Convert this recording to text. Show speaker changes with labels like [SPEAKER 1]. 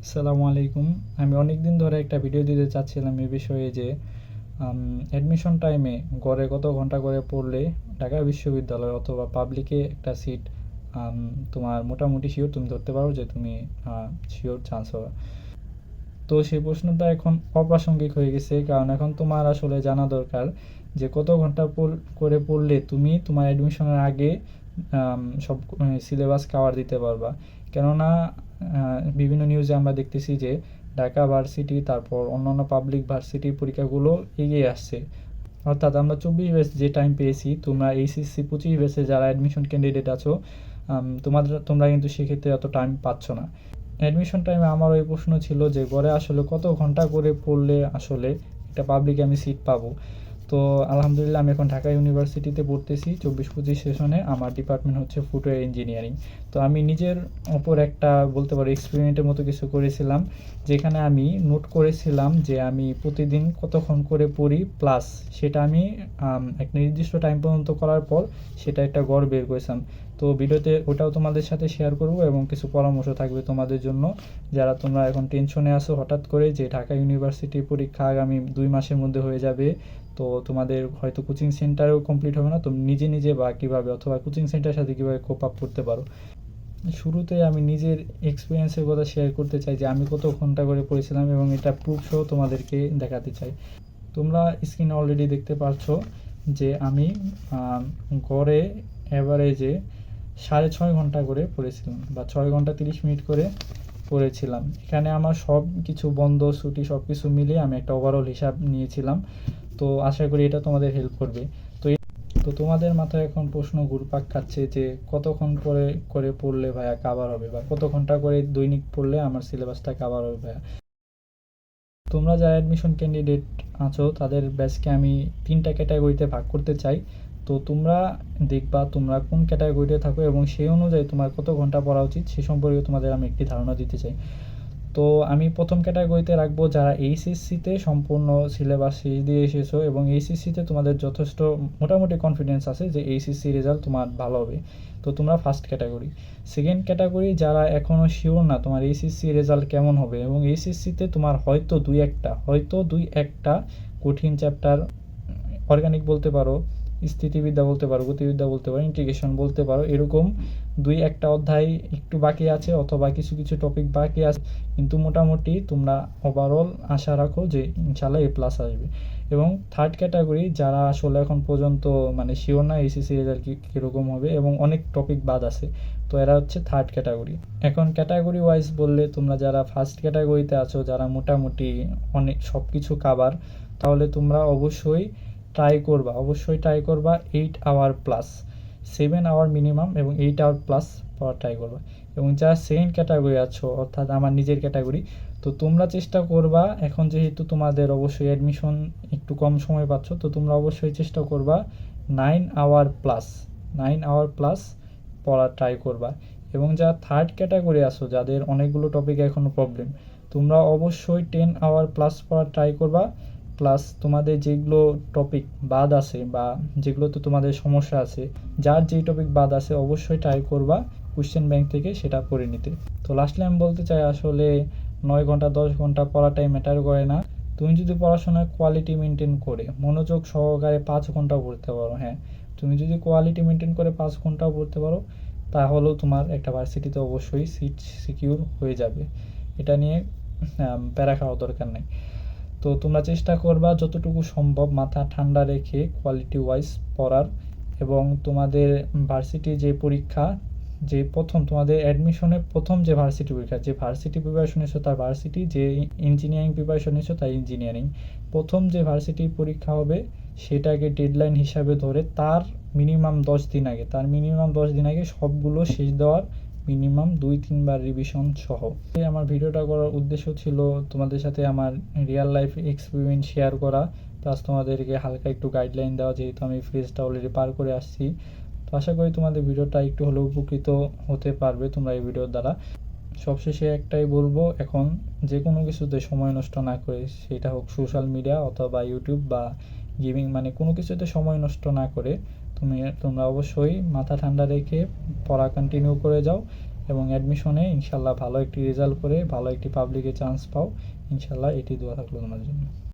[SPEAKER 1] আসসালামু আলাইকুম। আমি অনেকদিন ধরে একটা ভিডিও দিতে চাচ্ছিলাম এ বিষয়ে যে অ্যাডমিশন টাইমে গড়ে কত ঘন্টা করে পড়লে ঢাকা বিশ্ববিদ্যালয় অথবা পাবলিকে একটা সিট তোমার মোটামুটি শিওর তুমি ধরতে পারো যে তুমি শিওর চান্স হবে। তো সেই প্রশ্নটা এখন অপ্রাসঙ্গিক হয়ে গেছে, কারণ এখন তোমার আসলে জানা দরকার যে কত ঘন্টা করে পড়লে তুমি তোমার অ্যাডমিশনের আগে সব সিলেবাস কভার দিতে পারবা। কেননা বিভিন্ন নিউজে আমরা দেখতেছি যে ঢাকা ভার্সিটি তারপর অন্যান্য পাবলিক ভার্সিটির পরীক্ষাগুলো এগিয়ে আসছে। অর্থাৎ আমরা 24 ব্যাচ যে টাইম পেয়েছি, তোমরা এইচএসসি 25 ব্যাচে যারা অ্যাডমিশন ক্যান্ডিডেট আছো, তোমরা কিন্তু সেক্ষেত্রে অত টাইম পাচ্ছ না। অ্যাডমিশন টাইমে আমার ওই প্রশ্ন ছিল যে গড়ে আসলে কত ঘন্টা করে পড়লে আসলে একটা পাবলিকে আমি সিট পাবো। তো আলহামদুলিল্লাহ আমি এখন ঢাকা ইউনিভার্সিটিতে পড়তেছি 24-25 সেশনে। আমার ডিপার্টমেন্ট হচ্ছে ফুটওয়্যার ইঞ্জিনিয়ারিং। তো আমি নিজের ওপর একটা বলতে পারো এক্সপেরিমেন্টের মতো কিছু করেছিলাম, যেখানে আমি নোট করেছিলাম যে আমি প্রতিদিন কতক্ষণ করে পড়ি, প্লাস সেটা আমি একটা নির্দিষ্ট টাইম পর্যন্ত করার পর সেটা একটা গড় বের করেছিলাম। তো ভিডিওতে ওটাও তোমাদের সাথে শেয়ার করব এবং কিছু পরামর্শ থাকবে তোমাদের জন্য, যারা তোমরা এখন টেনশনে আসো হঠাৎ করে যে ঢাকা ইউনিভার্সিটির পরীক্ষা আগামী 2 মাসের মধ্যে হয়ে যাবে। তো তোমাদের হয়তো কোচিং সেন্টারেও কমপ্লিট হবে না, তুমি নিজে নিজে বা কীভাবে অথবা কোচিং সেন্টারের সাথে কীভাবে কোপ আপ করতে পারো। শুরুতে আমি নিজের এক্সপিরিয়েন্সের কথা শেয়ার করতে চাই যে আমি কত ঘন্টা করে পড়েছিলাম এবং এটা প্রুফ সহ তোমাদেরকে দেখাতে চাই। তোমরা স্ক্রিনে অলরেডি দেখতে পাচ্ছ যে আমি গড়ে অ্যাভারেজে 6.5 ঘন্টা করে পড়েছিলাম, বা 6 ঘন্টা 30 মিনিট করে পড়েছিলাম। এখানে আমার সব কিছু বন্ধ ছুটি সব কিছু মিলিয়ে আমি একটা ওভারঅল হিসাব নিয়েছিলাম। তো আশা করি এটা তোমাদের হেল্প করবে। তো তোমাদের মাথায় এখন প্রশ্ন ঘুরপাক খাচ্ছে যে কতক্ষণ করে পড়লে ভাইয়া কাভার হবে, বা কত ঘন্টা করে দৈনিক পড়লে আমার সিলেবাসটা কাভার হবে ভাইয়া। তোমরা যারা অ্যাডমিশন ক্যান্ডিডেট আছো তাদের ব্যাচকে আমি 3টা ক্যাটাগরিতে ভাগ করতে চাই। তো তোমরা দেখবা তোমরা কোন ক্যাটাগরিতে থাকো এবং সেই অনুযায়ী তোমার কত ঘন্টা পড়া উচিত সে সম্পর্কে তোমাদের আমি একটি ধারণা দিতে চাই। তো আমি প্রথম ক্যাটাগরিতে রাখবো যারা এইচএসসিতে সম্পূর্ণ সিলেবাস শেষ দিয়ে এসেছো এবং এইচএসসিতে তোমাদের যথেষ্ট মোটামুটি কনফিডেন্স আছে যে এইচএসসি রেজাল্ট তোমার ভালো হবে। তো তোমরা ফার্স্ট ক্যাটাগরি। সেকেন্ড ক্যাটাগরি যারা এখনও শিওর না তোমার এইচএসসি রেজাল্ট কেমন হবে এবং এইচএসসিতে তোমার হয়তো দুই একটা কঠিন চ্যাপ্টার, অর্গানিক বলতে পারো, স্থিতিবিদ্যা বলতে পারো, গতিবিদ্যা বলতে পারো, ইন্টিগ্রেশন বলতে পারো, এরকম 2-1টা অধ্যায় একটু বাকি আছে অথবা কিছু কিছু টপিক বাকি আছে, কিন্তু মোটামুটি তোমরা ওভারঅল আশা রাখো যে ইনশাল্লাহ A+ আসবে। এবং থার্ড ক্যাটাগরি যারা আসলে এখন পর্যন্ত মানে শিওর না এইচএসসি রেজাল্ট কীরকম হবে এবং অনেক টপিক বাদ আছে, তো এরা হচ্ছে থার্ড ক্যাটাগরি। এখন ক্যাটাগরি ওয়াইজ বললে তোমরা যারা ফার্স্ট ক্যাটাগরিতে আছো, যারা মোটামুটি অনেক সব কিছু কাভার, তাহলে তোমরা অবশ্যই ট্রাই করবা 8 আওয়ার প্লাস, 7 আওয়ার মিনিমাম এবং 8 আওয়ার প্লাস পড়ার ট্রাই করবা। এবং যারা সেকেন্ড ক্যাটাগরি আছো অর্থাৎ আমার নিজের ক্যাটাগরি, তো তোমরা চেষ্টা করবা, এখন যেহেতু তোমাদের অবশ্যই অ্যাডমিশন একটু কম সময় পাচ্ছ, তো তোমরা অবশ্যই চেষ্টা করবা 9 আওয়ার প্লাস পড়ার ট্রাই করবা। এবং যারা থার্ড ক্যাটাগরি আছো যাদের অনেকগুলো টপিক এখনও প্রবলেম, তোমরা অবশ্যই 10 আওয়ার প্লাস পড়ার ট্রাই করবা। প্লাস তোমাদের যেগুলো টপিক বাদ আছে বা যেগুলোতে তোমাদের সমস্যা আছে, যার যেই টপিক বাদ আছে অবশ্যই ট্রাই করবা কোশ্চেন ব্যাংক থেকে সেটা করে নিতে। তো লাস্টলি আমি বলতে চাই আসলে 9 ঘন্টা 10 ঘন্টা পড়াটাই ম্যাটার করে না। তুমি যদি পড়াশোনার কোয়ালিটি মেনটেন করে মনোযোগ সহকারে 5 ঘন্টাও পড়তে পারো, হ্যাঁ, তুমি যদি কোয়ালিটি মেনটেন করে 5 ঘন্টাও পড়তে পারো, তাহলেও তোমার একটা ভার্সিটিতে অবশ্যই সিট সিকিউর হয়ে যাবে। এটা নিয়ে প্যারা খাওয়া দরকার নেই। তো তোমরা চেষ্টা করবা যতটুকু সম্ভব মাথা ঠান্ডা রেখে কোয়ালিটি ওয়াইজ পড়ার। এবং তোমাদের ভার্সিটি যে পরীক্ষা, যে প্রথম তোমাদের অ্যাডমিশনের প্রথম যে ভার্সিটি পরীক্ষা, যে ভার্সিটি প্রিপারেশন নিচ্ছ তার ভার্সিটি, যে ইঞ্জিনিয়ারিং প্রিপারেশন নিচ্ছ তার ইঞ্জিনিয়ারিং, প্রথম যে ভার্সিটি পরীক্ষা হবে সেটাকে ডেডলাইন হিসাবে ধরে তার মিনিমাম 10 দিন আগে সবগুলো শেষ দেওয়ার, মিনিমাম 2-3 বার রিভিশন সহ। আমার ভিডিওটা করার উদ্দেশ্য ছিল তোমাদের সাথে আমার রিয়েল লাইফ এক্সপেরিমেন্ট শেয়ার করা, প্লাস তোমাদেরকে হালকা একটু গাইডলাইন দেওয়া, যেহেতু আমি ফেজটা অলরেডি পার করে আসছি। তো আশা করি তোমাদের ভিডিওটা একটু হলেও উপকৃত হতে পারবে তোমরা এই ভিডিওর দ্বারা। সবশেষে একটাই বলবো, এখন যে কোনো কিছুতে সময় নষ্ট না করে, সেটা হোক সোশ্যাল মিডিয়া অথবা ইউটিউব বা গেমিং, মানে কোনো কিছুতে সময় নষ্ট না করে তোমরা অবশ্যই মাথা ঠান্ডা রেখে পড়া কন্টিনিউ করে যাও এবং অ্যাডমিশনে ইনশাল্লাহ ভালো একটি রেজাল্ট করে ভালো একটি পাবলিকে চান্স পাও। ইনশাল্লাহ এটি দোয়া থাকলো তোমার জন্য।